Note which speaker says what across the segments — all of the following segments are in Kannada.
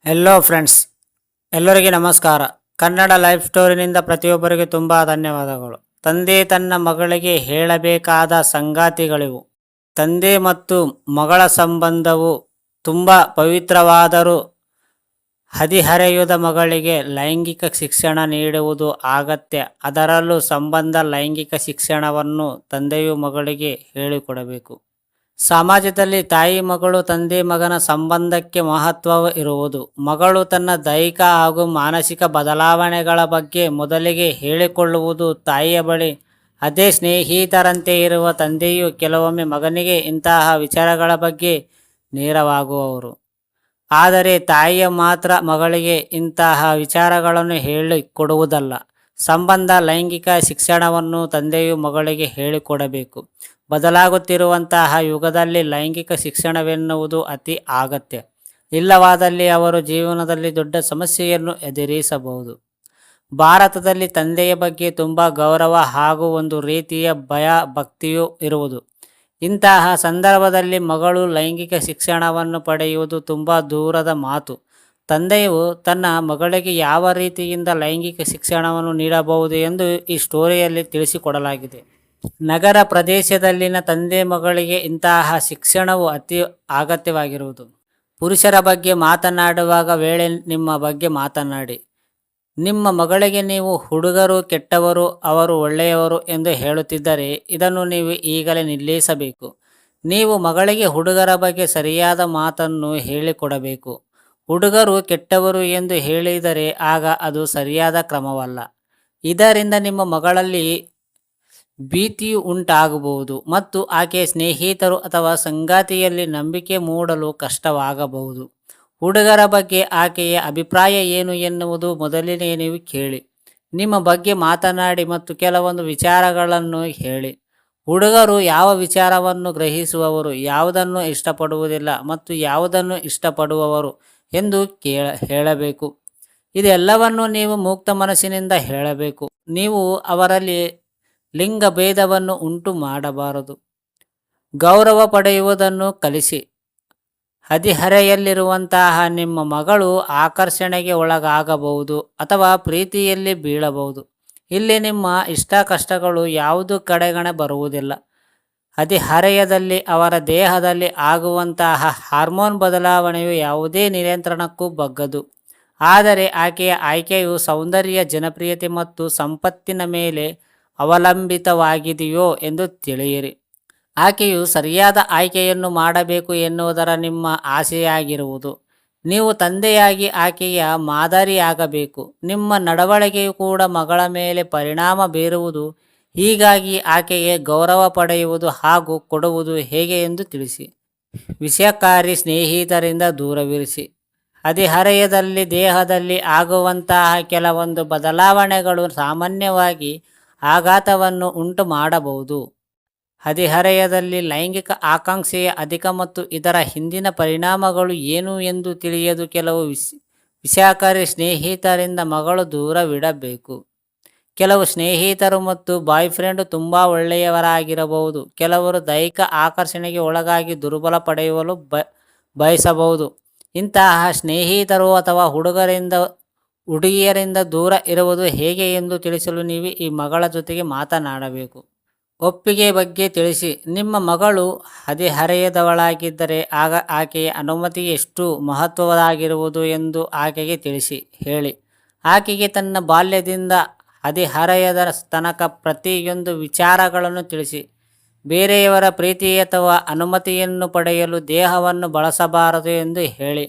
Speaker 1: ಹೆಲೋ ಫ್ರೆಂಡ್ಸ್, ಎಲ್ಲರಿಗೆ ನಮಸ್ಕಾರ. ಕನ್ನಡ ಲೈಫ್ ಸ್ಟೋರಿನಿಂದ ಪ್ರತಿಯೊಬ್ಬರಿಗೆ ತುಂಬ ಧನ್ಯವಾದಗಳು. ತಂದೆ ತನ್ನ ಮಗಳಿಗೆ ಹೇಳಬೇಕಾದ ಸಂಗಾತಿಗಳಿವು. ತಂದೆ ಮತ್ತು ಮಗಳ ಸಂಬಂಧವು ತುಂಬ ಪವಿತ್ರವಾದರೂ ಹದಿಹರೆಯದ ಮಗಳಿಗೆ ಲೈಂಗಿಕ ಶಿಕ್ಷಣ ನೀಡುವುದು ಅಗತ್ಯ. ಅದರಲ್ಲೂ ಸಂಬಂಧ ಲೈಂಗಿಕ ಶಿಕ್ಷಣವನ್ನು ತಂದೆಯು ಮಗಳಿಗೆ ಹೇಳಿಕೊಡಬೇಕು. ಸಮಾಜದಲ್ಲಿ ತಾಯಿ ಮಗಳು ತಂದೆ ಮಗನ ಸಂಬಂಧಕ್ಕೆ ಮಹತ್ವ ಇರುವುದು. ಮಗಳು ತನ್ನ ದೈಹಿಕ ಹಾಗೂ ಮಾನಸಿಕ ಬದಲಾವಣೆಗಳ ಬಗ್ಗೆ ಮೊದಲಿಗೆ ಹೇಳಿಕೊಳ್ಳುವುದು ತಾಯಿಯ ಬಳಿ. ಅದೇ ಸ್ನೇಹಿತರಂತೆ ಇರುವ ತಂದೆಯು ಕೆಲವೊಮ್ಮೆ ಮಗನಿಗೆ ಇಂತಹ ವಿಚಾರಗಳ ಬಗ್ಗೆ ನೇರವಾಗುವವರು. ಆದರೆ ತಾಯಿಯ ಮಾತ್ರ ಮಗಳಿಗೆ ಇಂತಹ ವಿಚಾರಗಳನ್ನು ಹೇಳಿಕೊಡುವುದಲ್ಲ. ಸಂಬಂಧ ಲೈಂಗಿಕ ಶಿಕ್ಷಣವನ್ನು ತಂದೆಯು ಮಗಳಿಗೆ ಹೇಳಿಕೊಡಬೇಕು. ಬದಲಾಗುತ್ತಿರುವಂತಹ ಯುಗದಲ್ಲಿ ಲೈಂಗಿಕ ಶಿಕ್ಷಣವೆನ್ನುವುದು ಅತಿ ಅಗತ್ಯ. ಇಲ್ಲವಾದಲ್ಲಿ ಅವರು ಜೀವನದಲ್ಲಿ ದೊಡ್ಡ ಸಮಸ್ಯೆಯನ್ನು ಎದುರಿಸಬಹುದು. ಭಾರತದಲ್ಲಿ ತಂದೆಯ ಬಗ್ಗೆ ತುಂಬ ಗೌರವ ಹಾಗೂ ಒಂದು ರೀತಿಯ ಭಯ ಭಕ್ತಿಯೂ ಇರುವುದು. ಇಂತಹ ಸಂದರ್ಭದಲ್ಲಿ ಮಗಳು ಲೈಂಗಿಕ ಶಿಕ್ಷಣವನ್ನು ಪಡೆಯುವುದು ತುಂಬ ದೂರದ ಮಾತು. ತಂದೆಯು ತನ್ನ ಮಗಳಿಗೆ ಯಾವ ರೀತಿಯಿಂದ ಲೈಂಗಿಕ ಶಿಕ್ಷಣವನ್ನು ನೀಡಬಹುದು ಎಂದು ಈ ಸ್ಟೋರಿಯಲ್ಲಿ ತಿಳಿಸಿಕೊಡಲಾಗಿದೆ. ನಗರ ಪ್ರದೇಶದಲ್ಲಿನ ತಂದೆ ಮಗಳಿಗೆ ಇಂತಹ ಶಿಕ್ಷಣವು ಅತಿ ಅಗತ್ಯವಾಗಿರುವುದು. ಪುರುಷರ ಬಗ್ಗೆ ಮಾತನಾಡುವಾಗ ವೇಳೆ ನಿಮ್ಮ ಬಗ್ಗೆ ಮಾತನಾಡಿ. ನಿಮ್ಮ ಮಗಳಿಗೆ ನೀವು ಹುಡುಗರು ಕೆಟ್ಟವರು, ಅವರು ಒಳ್ಳೆಯವರು ಎಂದು ಹೇಳುತ್ತಿದ್ದರೆ ಇದನ್ನು ನೀವು ಈಗಲೇ ನಿಲ್ಲಿಸಬೇಕು. ನೀವು ಮಗಳಿಗೆ ಹುಡುಗರ ಬಗ್ಗೆ ಸರಿಯಾದ ಮಾತನ್ನು ಹೇಳಿಕೊಡಬೇಕು. ಹುಡುಗರು ಕೆಟ್ಟವರು ಎಂದು ಹೇಳಿದರೆ ಆಗ ಅದು ಸರಿಯಾದ ಕ್ರಮವಲ್ಲ. ಇದರಿಂದ ನಿಮ್ಮ ಮಗಳಲ್ಲಿ ಭೀತಿಯು ಉಂಟಾಗಬಹುದು ಮತ್ತು ಆಕೆಯ ಸ್ನೇಹಿತರು ಅಥವಾ ಸಂಗಾತಿಯಲ್ಲಿ ನಂಬಿಕೆ ಮೂಡಲು ಕಷ್ಟವಾಗಬಹುದು. ಹುಡುಗರ ಬಗ್ಗೆ ಆಕೆಯ ಅಭಿಪ್ರಾಯ ಏನು ಎನ್ನುವುದು ಮೊದಲನೇ ನೀವು ಕೇಳಿ. ನಿಮ್ಮ ಬಗ್ಗೆ ಮಾತನಾಡಿ ಮತ್ತು ಕೆಲವೊಂದು ವಿಚಾರಗಳನ್ನು ಹೇಳಿ. ಹುಡುಗರು ಯಾವ ವಿಚಾರವನ್ನು ಗ್ರಹಿಸುವವರು, ಯಾವುದನ್ನು ಇಷ್ಟಪಡುವುದಿಲ್ಲ ಮತ್ತು ಯಾವುದನ್ನು ಇಷ್ಟಪಡುವವರು ಎಂದು ಹೇಳಬೇಕು. ಇದೆಲ್ಲವನ್ನು ನೀವು ಮುಕ್ತ ಮನಸ್ಸಿನಿಂದ ಹೇಳಬೇಕು. ನೀವು ಅವರಲ್ಲಿ ಲಿಂಗ ಭೇದವನ್ನು ಉಂಟು ಮಾಡಬಾರದು. ಗೌರವ ಪಡೆಯುವುದನ್ನು ಕಲಿಸಿ. ಹದಿಹರೆಯಲ್ಲಿರುವಂತಹ ನಿಮ್ಮ ಮಗಳು ಆಕರ್ಷಣೆಗೆ ಒಳಗಾಗಬಹುದು ಅಥವಾ ಪ್ರೀತಿಯಲ್ಲಿ ಬೀಳಬಹುದು. ಇಲ್ಲಿ ನಿಮ್ಮ ಇಷ್ಟ ಕಷ್ಟಗಳು ಯಾವುದು ಕಡೆಗಣೆ ಬರುವುದಿಲ್ಲ. ಹದಿಹರೆಯದಲ್ಲಿ ಅವರ ದೇಹದಲ್ಲಿ ಆಗುವಂತಹ ಹಾರ್ಮೋನ್ ಬದಲಾವಣೆಯು ಯಾವುದೇ ನಿಯಂತ್ರಣಕ್ಕೂ ಬಗ್ಗದು. ಆದರೆ ಆಕೆಯ ಆಯ್ಕೆಯು ಸೌಂದರ್ಯ, ಜನಪ್ರಿಯತೆ ಮತ್ತು ಸಂಪತ್ತಿನ ಮೇಲೆ ಅವಲಂಬಿತವಾಗಿದೆಯೋ ಎಂದು ತಿಳಿಯಿರಿ. ಆಕೆಯು ಸರಿಯಾದ ಆಯ್ಕೆಯನ್ನು ಮಾಡಬೇಕು ಎನ್ನುವುದರ ನಿಮ್ಮ ಆಸೆಯಾಗಿರುವುದು. ನೀವು ತಂದೆಯಾಗಿ ಆಕೆಯ ಮಾದರಿಯಾಗಬೇಕು. ನಿಮ್ಮ ನಡವಳಿಕೆಯು ಕೂಡ ಮಗಳ ಮೇಲೆ ಪರಿಣಾಮ ಬೀರುವುದು. ಹೀಗಾಗಿ ಆಕೆಗೆ ಗೌರವ ಪಡೆಯುವುದು ಹಾಗೂ ಕೊಡುವುದು ಹೇಗೆ ಎಂದು ತಿಳಿಸಿ. ವಿಷಕಾರಿ ಸ್ನೇಹಿತರಿಂದ ದೂರವಿರಿಸಿ. ಹದಿಹರೆಯದಲ್ಲಿ ದೇಹದಲ್ಲಿ ಆಗುವಂತಹ ಕೆಲವೊಂದು ಬದಲಾವಣೆಗಳು ಸಾಮಾನ್ಯವಾಗಿ ಆಘಾತವನ್ನು ಉಂಟು ಮಾಡಬಹುದು. ಹದಿಹರೆಯದಲ್ಲಿ ಲೈಂಗಿಕ ಆಕಾಂಕ್ಷೆಯ ಅಧಿಕ ಮತ್ತು ಇದರ ಹಿಂದಿನ ಪರಿಣಾಮಗಳು ಏನು ಎಂದು ತಿಳಿಯದು ಕೆಲವು ವಿಷಕಾರಿ ಸ್ನೇಹಿತರಿಂದ ಮಗಳು ದೂರವಿಡಬೇಕು. ಕೆಲವು ಸ್ನೇಹಿತರು ಮತ್ತು ಬಾಯ್ಫ್ರೆಂಡ್ ತುಂಬ ಒಳ್ಳೆಯವರಾಗಿರಬಹುದು. ಕೆಲವರು ದೈಹಿಕ ಆಕರ್ಷಣೆಗೆ ಒಳಗಾಗಿ ದುರ್ಬಲ ಪಡೆಯಲು ಬಯಸಬಹುದು. ಇಂತಹ ಸ್ನೇಹಿತರು ಅಥವಾ ಹುಡುಗಿಯರಿಂದ ದೂರ ಇರುವುದು ಹೇಗೆ ಎಂದು ತಿಳಿಸಲು ನೀವು ಈ ಮಗಳ ಜೊತೆಗೆ ಮಾತನಾಡಬೇಕು. ಒಪ್ಪಿಗೆ ಬಗ್ಗೆ ತಿಳಿಸಿ. ನಿಮ್ಮ ಮಗಳು ಹದಿಹರೆಯದವಳಾಗಿದ್ದರೆ ಆಗ ಆಕೆಯ ಅನುಮತಿ ಎಷ್ಟು ಮಹತ್ವದಾಗಿರುವುದು ಎಂದು ಆಕೆಗೆ ತಿಳಿಸಿ ಹೇಳಿ. ಆಕೆಗೆ ತನ್ನ ಬಾಲ್ಯದಿಂದ ಹದಿಹರೆಯದ ತನಕ ಪ್ರತಿಯೊಂದು ವಿಚಾರಗಳನ್ನು ತಿಳಿಸಿ. ಬೇರೆಯವರ ಪ್ರೀತಿ ಅಥವಾ ಅನುಮತಿಯನ್ನು ಪಡೆಯಲು ದೇಹವನ್ನು ಬಳಸಬಾರದು ಎಂದು ಹೇಳಿ.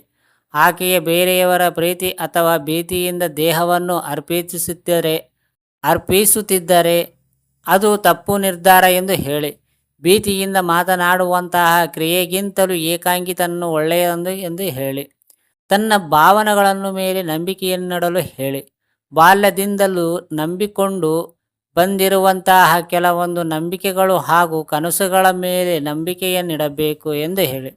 Speaker 1: ಆಕೆಯ ಬೇರೆಯವರ ಪ್ರೀತಿ ಅಥವಾ ಭೀತಿಯಿಂದ ದೇಹವನ್ನು ಅರ್ಪಿಸುತ್ತಿದ್ದರೆ ಅದು ತಪ್ಪು ನಿರ್ಧಾರ ಎಂದು ಹೇಳಿ. ಭೀತಿಯಿಂದ ಮಾತನಾಡುವಂತಹ ಕ್ರಿಯೆಗಿಂತಲೂ ಏಕಾಂಗಿತನನ್ನು ಒಳ್ಳೆಯದು ಎಂದು ಹೇಳಿ. ತನ್ನ ಭಾವನೆಗಳನ್ನು ಮೇಲೆ ನಂಬಿಕೆಯನ್ನಿಡಲು ಹೇಳಿ. ಬಾಲ್ಯದಿಂದಲೂ ನಂಬಿಕೊಂಡು ಬಂದಿರುವಂತಹ ಕೆಲವೊಂದು ನಂಬಿಕೆಗಳು ಹಾಗೂ ಕನಸುಗಳ ಮೇಲೆ ನಂಬಿಕೆಯನ್ನಿಡಬೇಕು ಎಂದು ಹೇಳಿ.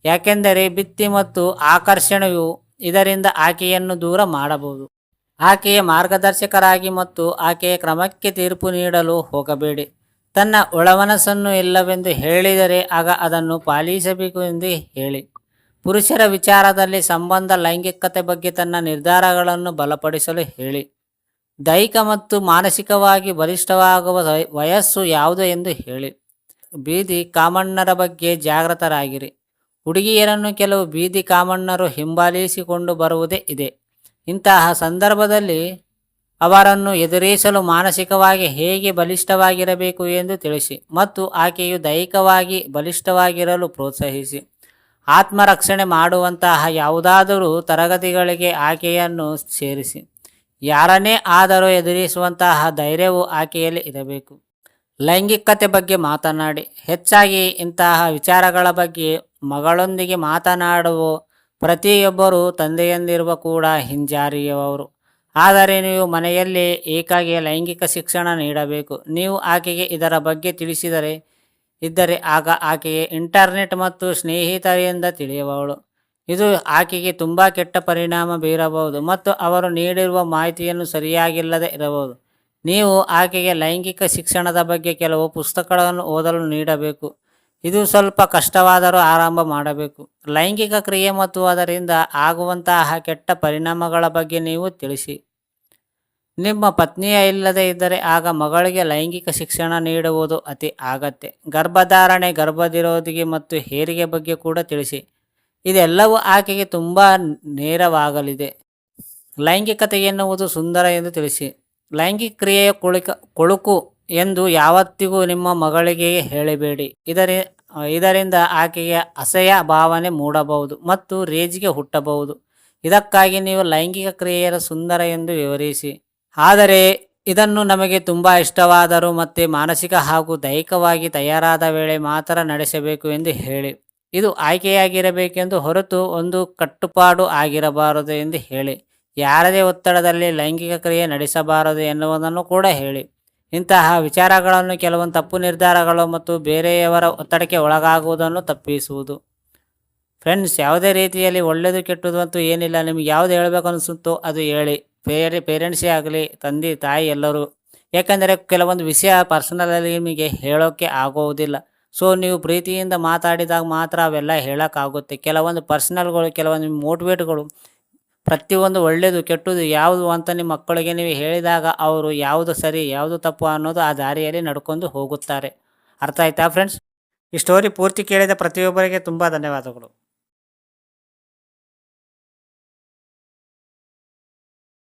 Speaker 1: ಯಾಕೆಂದರೆ ಭೀತಿ ಮತ್ತು ಆಕರ್ಷಣೆಯು ಇದರಿಂದ ಆಕೆಯನ್ನು ದೂರ ಮಾಡಬಹುದು. ಆಕೆಯ ಮಾರ್ಗದರ್ಶಕರಾಗಿ ಮತ್ತು ಆಕೆಯ ಕ್ರಮಕ್ಕೆ ತೀರ್ಪು ನೀಡಲು ಹೋಗಬೇಡಿ. ತನ್ನ ಒಳಮನಸ್ಸನ್ನು ಇಲ್ಲವೆಂದು ಹೇಳಿದರೆ ಆಗ ಅದನ್ನು ಪಾಲಿಸಬೇಕು ಎಂದು ಹೇಳಿ. ಪುರುಷರ ವಿಚಾರದಲ್ಲಿ ಸಂಬಂಧ ಲೈಂಗಿಕತೆ ಬಗ್ಗೆ ತನ್ನ ನಿರ್ಧಾರಗಳನ್ನು ಬಲಪಡಿಸಲು ಹೇಳಿ. ದೈಹಿಕ ಮತ್ತು ಮಾನಸಿಕವಾಗಿ ಬಲಿಷ್ಠವಾಗುವ ವಯಸ್ಸು ಯಾವುದು ಎಂದು ಹೇಳಿ. ಬೀದಿ ಕಾಮಣ್ಣರ ಬಗ್ಗೆ ಜಾಗೃತರಾಗಿರಿ. ಹುಡುಗಿಯರನ್ನು ಕೆಲವು ಬೀದಿ ಕಾಮಣ್ಣರು ಹಿಂಬಾಲಿಸಿಕೊಂಡು ಬರುವುದೇ ಇದೆ. ಇಂತಹ ಸಂದರ್ಭದಲ್ಲಿ ಅವರನ್ನು ಎದುರಿಸಲು ಮಾನಸಿಕವಾಗಿ ಹೇಗೆ ಬಲಿಷ್ಠವಾಗಿರಬೇಕು ಎಂದು ತಿಳಿಸಿ ಮತ್ತು ಆಕೆಯು ದೈಹಿಕವಾಗಿ ಬಲಿಷ್ಠವಾಗಿರಲು ಪ್ರೋತ್ಸಾಹಿಸಿ. ಆತ್ಮರಕ್ಷಣೆ ಮಾಡುವಂತಹ ಯಾವುದಾದರೂ ತರಗತಿಗಳಿಗೆ ಆಕೆಯನ್ನು ಸೇರಿಸಿ. ಯಾರನ್ನೇ ಆದರೂ ಎದುರಿಸುವಂತಹ ಧೈರ್ಯವು ಆಕೆಯಲ್ಲಿ ಇರಬೇಕು. ಲೈಂಗಿಕತೆ ಬಗ್ಗೆ ಮಾತನಾಡಿ. ಹೆಚ್ಚಾಗಿ ಇಂತಹ ವಿಚಾರಗಳ ಬಗ್ಗೆ ಮಗಳೊಂದಿಗೆ ಮಾತನಾಡುವ ಪ್ರತಿಯೊಬ್ಬರು ತಂದೆಯಂದಿರುವ ಕೂಡ ಹಿಂಜಾರಿಯುವವರು. ಆದರೆ ನೀವು ಮನೆಯಲ್ಲಿ ಏಕಾಗಿ ಲೈಂಗಿಕ ಶಿಕ್ಷಣ ನೀಡಬೇಕು. ನೀವು ಆಕೆಗೆ ಇದರ ಬಗ್ಗೆ ತಿಳಿಸಿದರೆ ಇದ್ದರೆ ಆಗ ಆಕೆಗೆ ಇಂಟರ್ನೆಟ್ ಮತ್ತು ಸ್ನೇಹಿತರಿಂದ ತಿಳಿಯುವವಳು. ಇದು ಆಕೆಗೆ ತುಂಬ ಕೆಟ್ಟ ಪರಿಣಾಮ ಬೀರಬಹುದು ಮತ್ತು ಅವರು ನೀಡಿರುವ ಮಾಹಿತಿಯನ್ನು ಸರಿಯಾಗಿಲ್ಲದೆ ಇರಬಹುದು. ನೀವು ಆಕೆಗೆ ಲೈಂಗಿಕ ಶಿಕ್ಷಣದ ಬಗ್ಗೆ ಕೆಲವು ಪುಸ್ತಕಗಳನ್ನು ಓದಲು ನೀಡಬೇಕು. ಇದು ಸ್ವಲ್ಪ ಕಷ್ಟವಾದರೂ ಆರಂಭ ಮಾಡಬೇಕು. ಲೈಂಗಿಕ ಕ್ರಿಯೆ ಮತ್ತು ಅದರಿಂದ ಆಗುವಂತಹ ಕೆಟ್ಟ ಪರಿಣಾಮಗಳ ಬಗ್ಗೆ ನೀವು ತಿಳಿಸಿ. ನಿಮ್ಮ ಪತ್ನಿಯ ಇಲ್ಲದೆ ಇದ್ದರೆ ಆಗ ಮಗಳಿಗೆ ಲೈಂಗಿಕ ಶಿಕ್ಷಣ ನೀಡುವುದು ಅತಿ ಅಗತ್ಯ. ಗರ್ಭಧಾರಣೆ, ಗರ್ಭನಿರೋಧಿ ಮತ್ತು ಹೆರಿಗೆ ಬಗ್ಗೆ ಕೂಡ ತಿಳಿಸಿ. ಇದೆಲ್ಲವೂ ಆಕೆಗೆ ತುಂಬ ನೇರವಾಗಲಿದೆ. ಲೈಂಗಿಕತೆ ಎನ್ನುವುದು ಸುಂದರ ಎಂದು ತಿಳಿಸಿ. ಲೈಂಗಿಕ ಕ್ರಿಯೆಯ ಕೊಳುಕು ಎಂದು ಯಾವತ್ತಿಗೂ ನಿಮ್ಮ ಮಗಳಿಗೆ ಹೇಳಬೇಡಿ. ಇದರಿಂದ ಆಕೆಗೆ ಅಸಹ್ಯ ಭಾವನೆ ಮೂಡಬಹುದು ಮತ್ತು ರೇಜಿಗೆ ಹುಟ್ಟಬಹುದು. ಇದಕ್ಕಾಗಿ ನೀವು ಲೈಂಗಿಕ ಕ್ರಿಯೆಯ ಸುಂದರ ಎಂದು ವಿವರಿಸಿ. ಆದರೆ ಇದನ್ನು ನಮಗೆ ತುಂಬ ಇಷ್ಟವಾದರೂ ಮತ್ತು ಮಾನಸಿಕ ಹಾಗೂ ದೈಹಿಕವಾಗಿ ತಯಾರಾದ ವೇಳೆ ಮಾತ್ರ ನಡೆಸಬೇಕು ಎಂದು ಹೇಳಿ. ಇದು ಆಯ್ಕೆಯಾಗಿರಬೇಕೆಂದು ಹೊರತು ಒಂದು ಕಟ್ಟುಪಾಡು ಆಗಿರಬಾರದು ಎಂದು ಹೇಳಿ. ಯಾರದೇ ಒತ್ತಡದಲ್ಲಿ ಲೈಂಗಿಕ ಕ್ರಿಯೆ ನಡೆಸಬಾರದು ಎನ್ನುವುದನ್ನು ಕೂಡ ಹೇಳಿ. ಇಂತಹ ವಿಚಾರಗಳನ್ನು ಕೆಲವೊಂದು ತಪ್ಪು ನಿರ್ಧಾರಗಳು ಮತ್ತು ಬೇರೆಯವರ ಒತ್ತಡಕ್ಕೆ ಒಳಗಾಗುವುದನ್ನು ತಪ್ಪಿಸುವುದು. ಫ್ರೆಂಡ್ಸ್, ಯಾವುದೇ ರೀತಿಯಲ್ಲಿ ಒಳ್ಳೆಯದು ಕೆಟ್ಟದ್ದು ಅಂತೂ ಏನಿಲ್ಲ. ನಿಮಗೆ ಯಾವುದು ಹೇಳಬೇಕು ಅನಿಸುತ್ತೋ ಅದು ಹೇಳಿ. ಪೇರೆಂಟ್ಸೇ ಆಗಲಿ, ತಂದೆ ತಾಯಿ ಎಲ್ಲರೂ. ಯಾಕೆಂದರೆ ಕೆಲವೊಂದು ವಿಷಯ ಪರ್ಸನಲಲ್ಲಿ ನಿಮಗೆ ಹೇಳೋಕ್ಕೆ ಆಗೋದಿಲ್ಲ. ಸೊ ನೀವು ಪ್ರೀತಿಯಿಂದ ಮಾತಾಡಿದಾಗ ಮಾತ್ರ ಅವೆಲ್ಲ ಹೇಳೋಕ್ಕಾಗುತ್ತೆ. ಕೆಲವೊಂದು ಪರ್ಸನಲ್ಗಳು, ಕೆಲವೊಂದು ಮೋಟಿವೇಟ್ಗಳು, ಪ್ರತಿಯೊಂದು ಒಳ್ಳೆಯದು ಕೆಟ್ಟದ್ದು ಯಾವುದು ಅಂತ ನಿಮ್ಮ ಮಕ್ಕಳಿಗೆ ನೀವು ಹೇಳಿದಾಗ ಅವರು ಯಾವುದು ಸರಿ ಯಾವುದು ತಪ್ಪು ಅನ್ನೋದು ಆ ದಾರಿಯಲ್ಲಿ ನಡ್ಕೊಂಡು ಹೋಗುತ್ತಾರೆ. ಅರ್ಥ ಆಯ್ತಾ ಫ್ರೆಂಡ್ಸ್? ಈ ಸ್ಟೋರಿ ಪೂರ್ತಿ ಕೇಳಿದ ಪ್ರತಿಯೊಬ್ಬರಿಗೆ ತುಂಬ ಧನ್ಯವಾದಗಳು.